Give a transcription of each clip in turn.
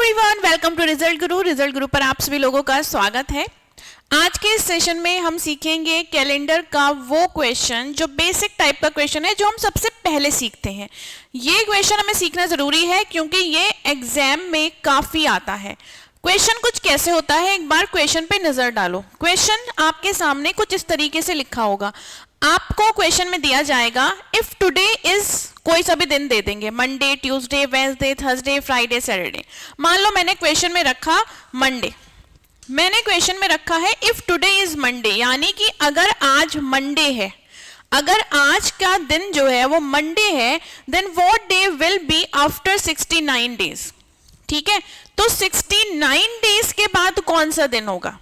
Everyone, welcome to result Guru. Result गुरु पर आप सभी लोगों का स्वागत है। आज के इस सेशन में हम सीखेंगे कैलेंडर का वो क्वेश्चन जो बेसिक टाइप का क्वेश्चन है, जो हम सबसे पहले सीखते हैं। ये क्वेश्चन हमें सीखना जरूरी है क्योंकि ये एग्जाम में काफी आता है। क्वेश्चन कुछ कैसे होता है, एक बार क्वेश्चन पे नजर डालो। क्वेश्चन आपके सामने कुछ इस तरीके से लिखा होगा। आपको क्वेश्चन में दिया जाएगा इफ टुडे इज, कोई सा भी दिन दे देंगे, Monday, Tuesday, Wednesday, Thursday, Friday, Saturday. मान लो मैंने क्वेश्चन में रखा मंडे। मैंने क्वेश्चन में रखा है इफ टुडे इज मंडे, यानी कि अगर आज मंडे है, अगर आज का दिन जो है वो मंडे है, then what day will be after 69 days. ठीक है, तो 69 डेज के बाद कौन सा दिन होगा।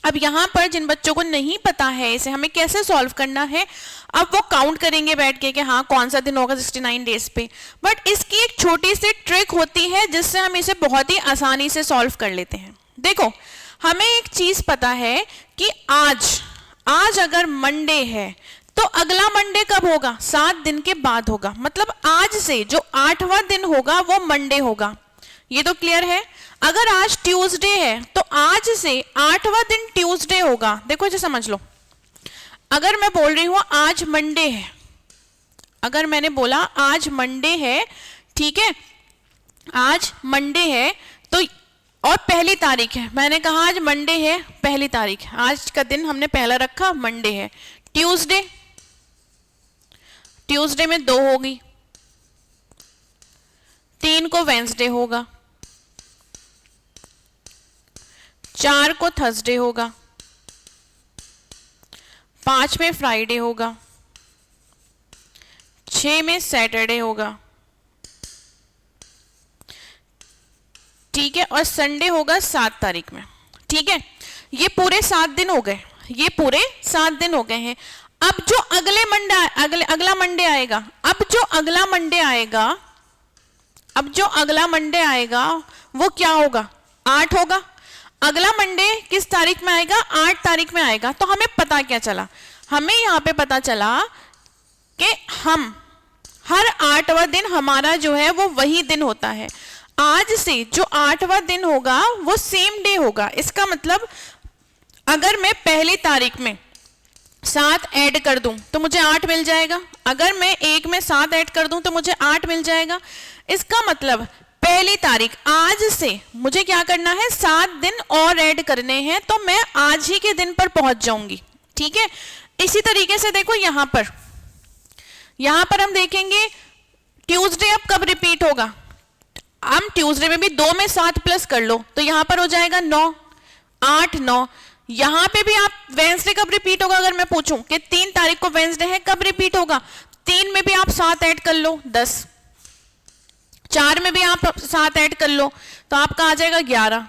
अब यहां पर जिन बच्चों को नहीं पता है इसे हमें कैसे सॉल्व करना है, अब वो काउंट करेंगे बैठ के कि हाँ कौन सा दिन होगा 69 डेज पे। बट इसकी एक छोटी सी ट्रिक होती है जिससे हम इसे बहुत ही आसानी से सॉल्व कर लेते हैं। देखो, हमें एक चीज पता है कि आज अगर मंडे है तो अगला मंडे कब होगा, 7 दिन के बाद होगा। मतलब आज से जो 8वां दिन होगा वो मंडे होगा। ये तो क्लियर है। अगर आज ट्यूसडे है तो आज से 8वां दिन ट्यूसडे होगा। देखो इसे समझ लो। अगर मैं बोल रही हूं आज मंडे है, अगर मैंने बोला आज मंडे है, ठीक है, आज मंडे है तो और पहली तारीख है, मैंने कहा आज मंडे है, पहली तारीख, आज का दिन हमने पहला रखा मंडे है। ट्यूसडे, ट्यूसडे में 2 होगी, 3 को वेडनेसडे होगा, 4 को थर्सडे होगा, 5 में फ्राइडे होगा, 6 में सैटरडे होगा, ठीक है, और संडे होगा 7 तारीख में। ठीक है, ये पूरे 7 दिन हो गए, ये पूरे 7 दिन हो गए हैं। अब जो अगला मंडे आएगा, अब जो अगला मंडे आएगा वो क्या होगा, 8 होगा। अगला मंडे किस तारीख में आएगा, 8 तारीख में आएगा। तो हमें पता क्या चला, हमें यहां पे पता चला कि हम हर 8वां दिन हमारा जो है वो वही दिन होता है। आज से जो 8वां दिन होगा वो सेम डे होगा। इसका मतलब अगर मैं पहली तारीख में 7 ऐड कर दूं तो मुझे 8 मिल जाएगा। अगर मैं 1 में 7 ऐड कर दूं तो मुझे 8 मिल जाएगा। इसका मतलब पहली तारीख, आज से मुझे क्या करना है, 7 दिन और ऐड करने हैं, तो मैं आज ही के दिन पर पहुंच जाऊंगी। ठीक है, इसी तरीके से देखो यहां पर हम देखेंगे ट्यूसडे अब कब रिपीट होगा। हम ट्यूसडे में भी 2 में 7 प्लस कर लो तो यहां पर हो जाएगा 9, 8, 9। यहां पे भी आप वेडनेसडे कब रिपीट होगा, अगर मैं पूछूं कि 3 तारीख को वेडनेसडे है, कब रिपीट होगा, 3 में भी आप 7 ऐड कर लो 10, 4 में भी आप 7 ऐड कर लो तो आपका आ जाएगा 11,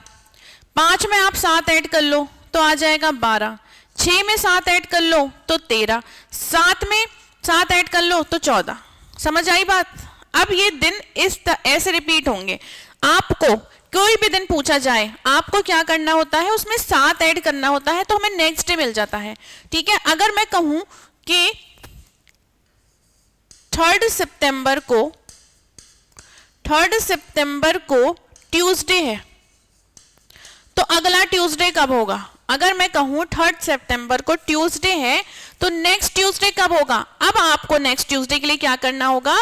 5 में आप 7 ऐड कर लो तो आ जाएगा 12, 6 में 7 ऐड कर लो तो 13, 7 में 7 ऐड कर लो तो 14। समझ आई बात। अब ये दिन ऐसे रिपीट होंगे। आपको कोई भी दिन पूछा जाए, आपको क्या करना होता है, उसमें 7 ऐड करना होता है तो हमें नेक्स्ट डे मिल जाता है। ठीक है, अगर मैं कहूं कि 3 सितंबर को ट्यूसडे है तो अगला ट्यूसडे कब होगा। अगर मैं कहूं 3 सितंबर को ट्यूसडे है तो नेक्स्ट ट्यूसडे कब होगा। अब आपको नेक्स्ट ट्यूसडे के लिए क्या करना होगा,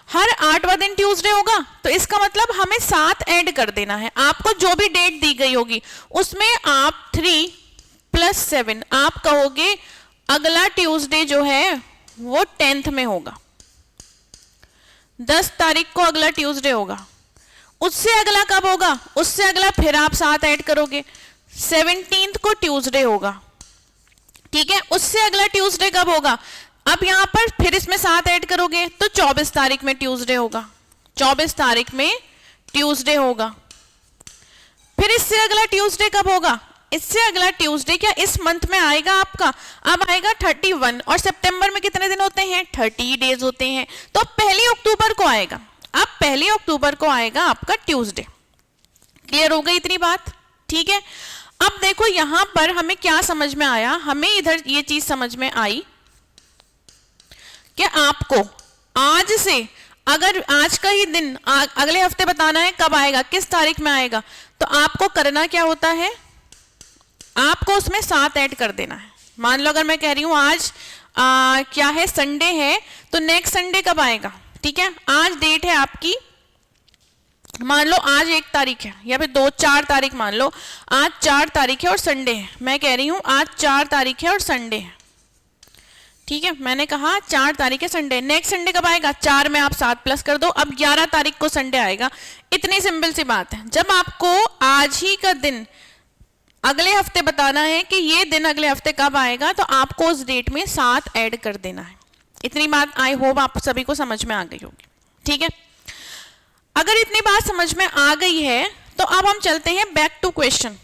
हर 8वां दिन ट्यूसडे होगा तो इसका मतलब हमें 7 ऐड कर देना है। आपको जो भी डेट दी गई होगी उसमें आप 3 + 7 आप कहोगे अगला ट्यूसडे जो है वो 10th में होगा, 10 तारीख को अगला ट्यूसडे होगा। उससे अगला कब होगा, उससे अगला फिर आप 7 ऐड करोगे, 17th को ट्यूसडे होगा। ठीक है, उससे अगला ट्यूसडे कब होगा, अब यहां पर फिर इसमें 7 ऐड करोगे तो 24 तारीख में ट्यूसडे होगा, 24 तारीख में ट्यूसडे होगा। फिर इससे अगला ट्यूसडे कब होगा, इससे अगला ट्यूसडे क्या इस मंथ में आएगा आपका, अब आएगा 31, और सितंबर में कितने दिन होते हैं, 30 डेज होते हैं, तो 1 अक्टूबर को आएगा। अब 1 अक्टूबर को आएगा आपका ट्यूसडे। क्लियर हो गई इतनी बात। ठीक है, अब देखो यहां पर हमें क्या समझ में आया, हमें इधर ये चीज समझ में आई कि आपको आज से अगर आज का ही दिन अगले हफ्ते बताना है कब आएगा, किस तारीख में आएगा, तो आपको करना क्या होता है, आपको उसमें 7 ऐड कर देना है। मान लो अगर मैं कह रही हूं आज क्या है, संडे है, तो नेक्स्ट संडे कब आएगा, ठीक है। आज डेट है आपकी, मान लो आज 1 तारीख है या फिर 4 तारीख, मान लो आज 4 तारीख है और संडे है। मैं कह रही हूं आज 4 तारीख है और संडे है, ठीक है। मैंने कहा 4 तारीख है, संडे, नेक्स्ट संडे कब आएगा, 4 में आप 7 प्लस कर दो, अब 11 तारीख को संडे आएगा। इतनी सिंपल सी बात है। जब आपको आज ही का दिन अगले हफ्ते बताना है कि ये दिन अगले हफ्ते कब आएगा, तो आपको उस डेट में 7 ऐड कर देना है। इतनी बात आई होप आप सभी को समझ में आ गई होगी, ठीक है। अगर इतनी बात समझ में आ गई है तो अब हम चलते हैं बैक टू क्वेश्चन।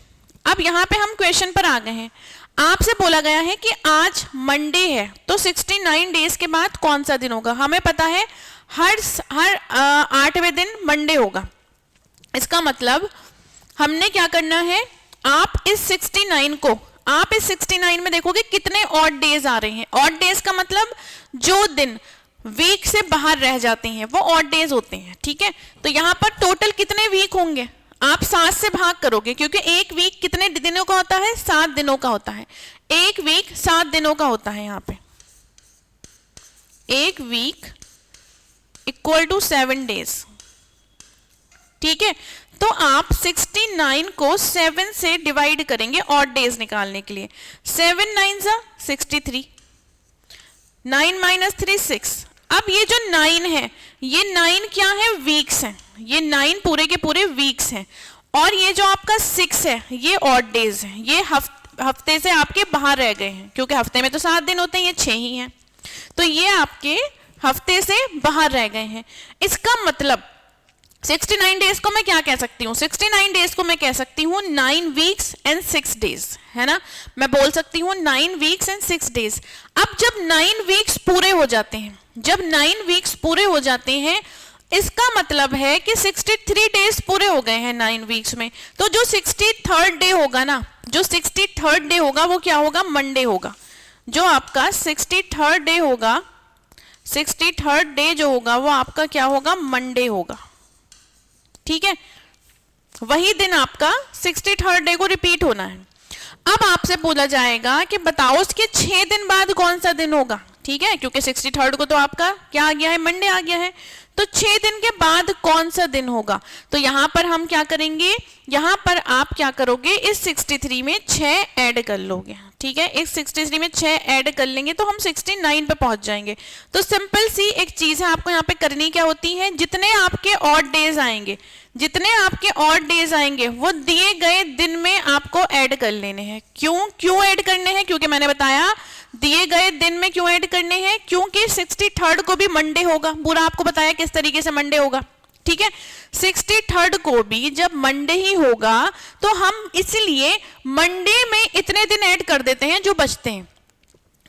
अब यहाँ पे हम क्वेश्चन पर आ गए हैं। आपसे बोला गया है कि आज मंडे है, तो 69 डेज के बाद कौन सा दिन होगा। हमें पता है हर 8वें दिन मंडे होगा। इसका मतलब हमने क्या करना है, आप इस 69 में देखोगे कितने ऑड डेज आ रहे हैं। ऑड डेज का मतलब जो दिन वीक से बाहर रह जाते हैं वो ऑड डेज होते हैं, ठीक है। तो यहाँ पर टोटल कितने वीक होंगे, आप 7 से भाग करोगे, क्योंकि एक वीक कितने दिनों का होता है, 7 दिनों का होता है। एक वीक 7 दिनों का होता है। यहाँ पे एक वीक इक्वल टू 7 डेज, ठीक है। तो आप 69 को 7 से डिवाइड करेंगे ऑड डेज निकालने के लिए। 7 9 63, 9 माइनस 3 6। अब ये जो 9 है, ये 9 क्या है, वीक्स हैं। ये 9 पूरे के पूरे वीक्स हैं। और ये जो आपका 6 है, ये ऑड डेज है। ये हफ्ते से आपके बाहर रह गए हैं, क्योंकि हफ्ते में तो 7 दिन होते हैं, ये 6 ही हैं। तो ये आपके हफ्ते से बाहर रह गए हैं। इसका मतलब 69 डेज को मैं क्या कह सकती हूँ, 69 डेज को मैं कह सकती हूँ 9 वीक्स एंड 6 डेज, है ना। मैं बोल सकती हूँ 9 वीक्स एंड 6 डेज। अब जब 9 वीक्स पूरे हो जाते हैं, जब 9 वीक्स पूरे हो जाते हैं, इसका मतलब है कि 63 डेज पूरे हो गए हैं 9 वीक्स में। तो जो 63rd डे होगा ना, जो 63rd डे होगा वो क्या होगा, मंडे होगा। जो आपका 63rd डे होगा, 63rd डे जो होगा वो आपका क्या होगा, मंडे होगा, ठीक है। वही दिन आपका 63rd डे को रिपीट होना है। अब आपसे बोला जाएगा कि बताओ उसके 6 दिन बाद कौन सा दिन होगा, ठीक है, क्योंकि 63rd को तो आपका क्या आ गया है, मंडे आ गया है। तो 6 दिन के बाद कौन सा दिन होगा, तो यहां पर हम क्या करेंगे, यहां पर आप क्या करोगे, इस 63 में 6 ऐड कर लोगे, ठीक है। इस 63 में 6 ऐड कर लेंगे तो हम 69 पे पहुंच जाएंगे। तो सिंपल सी एक चीज है, आपको यहाँ पे करनी क्या होती है, जितने आपके ऑड डेज आएंगे, जितने आपके ऑड डेज आएंगे वो दिए गए दिन में आपको ऐड कर लेने हैं। क्यों ऐड करने हैं, क्योंकि मैंने बताया दिए गए दिन में क्यों ऐड करने हैं, क्योंकि 63rd को भी मंडे होगा। पूरा आपको बताया किस तरीके से मंडे होगा, ठीक है। 63rd को भी जब मंडे ही होगा तो हम इसलिए मंडे में इतने दिन ऐड कर देते हैं जो बचते हैं।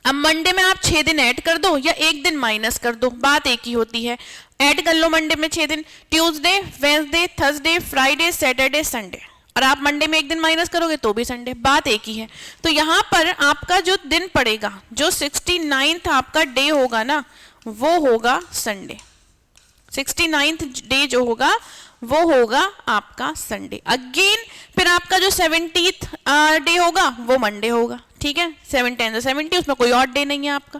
अब मंडे में आप 6 दिन ऐड कर दो या 1 दिन माइनस कर दो, बात एक ही होती है। ऐड कर लो मंडे में 6 दिन, Tuesday, Wednesday, Thursday, Friday, Saturday, Sunday, और आप मंडे में 1 दिन माइनस करोगे तो भी संडे, बात एक ही है। तो यहां पर आपका जो दिन पड़ेगा, जो 69th आपका डे होगा ना, वो होगा संडे। 69th डे जो होगा वो होगा आपका संडे। अगेन फिर आपका जो 70th डे होगा वो मंडे होगा, ठीक है। 7 10 70, उसमें कोई और डे नहीं है आपका,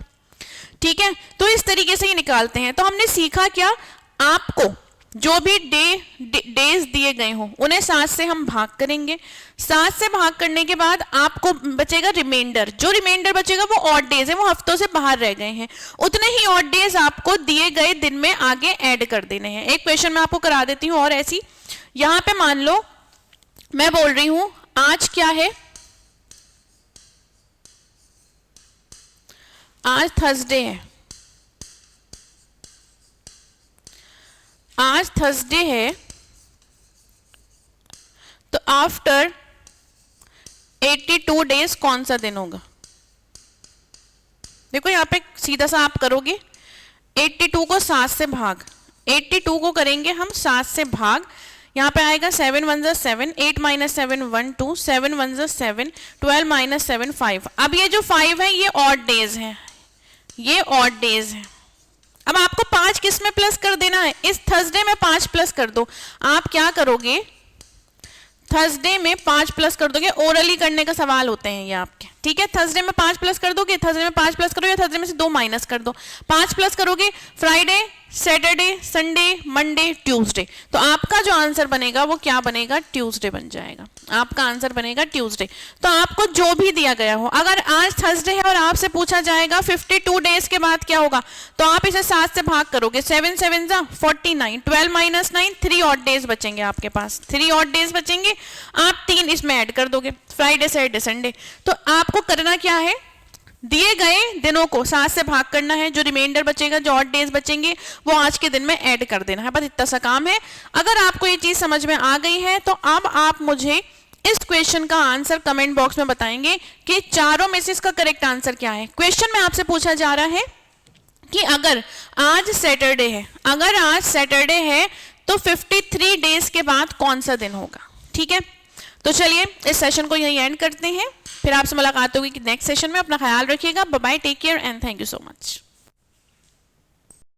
ठीक है। तो इस तरीके से ही निकालते हैं। तो हमने सीखा क्या, आपको जो भी डेज दिए गए हों उन्हें 7 से हम भाग करेंगे। 7 से भाग करने के बाद आपको बचेगा रिमाइंडर। जो रिमाइंडर बचेगा वो ऑड डेज है, वो हफ्तों से बाहर रह गए हैं। उतने ही ऑड डेज आपको दिए गए दिन में आगे ऐड कर देने हैं। एक क्वेश्चन मैं आपको करा देती हूँ और ऐसी, यहां पे मान लो मैं बोल रही हूं आज क्या है, आज थर्सडे है, आज थर्सडे है, तो आफ्टर 82 डेज कौन सा दिन होगा। देखो यहां पे सीधा सा आप करोगे, 82 को 7 से भाग, 82 को करेंगे हम 7 से भाग, यहां पे आएगा 7 1 जा 7, 8 माइनस 7 1 2, 7 1 जा 7, 12 माइनस 7 5। अब ये जो 5 है ये ऑड डेज है, ये ऑड डेज है, अब आपको 5 किस में प्लस कर देना है, इस थर्सडे में 5 प्लस कर दो। आप क्या करोगे, थर्सडे में 5 प्लस कर दोगे, ओरली करने का सवाल होते हैं ये आपके, ठीक है। थर्सडे में 5 प्लस कर दोगे, थर्सडे में 5 प्लस करोगे, थर्सडे में से 2 माइनस कर दो, 5 प्लस करोगे Friday, Saturday, Sunday, Monday, Tuesday, तो आपका जो आंसर बनेगा वो क्या बनेगा, ट्यूसडे बन जाएगा। आपका आंसर बनेगा ट्यूसडे। तो आपको जो भी दिया गया हो, अगर आज थर्सडे है और आपसे पूछा जाएगा 52 डेज के बाद क्या होगा, तो आप इसे 7 से भाग करोगे, 7 7 जा 49, 12 माइनस 9, 3 ऑड डेज बचेंगे आपके पास, 3 ऑड डेज बचेंगे, आप 3 इसमें ऐड कर दोगे, फ्राइडे, सैटरडे, संडे। तो आपको करना क्या है, दिए गए दिनों को 7 से भाग करना है, जो रिमाइंडर बचेगा, जो ऑड डेज बचेंगे वो आज के दिन में ऐड कर देना है, बस इतना सा काम है। अगर आपको ये चीज समझ में आ गई है तो अब आप मुझे इस क्वेश्चन का आंसर कमेंट बॉक्स में बताएंगे कि चारों में से इसका करेक्ट आंसर क्या है। क्वेश्चन में आपसे पूछा जा रहा है कि अगर आज सैटरडे है, अगर आज सैटरडे है तो 53 डेज के बाद कौन सा दिन होगा, ठीक है। तो चलिए इस सेशन को यहीं एंड करते हैं, फिर आपसे मुलाकात होगी कि नेक्स्ट सेशन में। अपना ख्याल रखिएगा, bye bye, take care and thank you so much.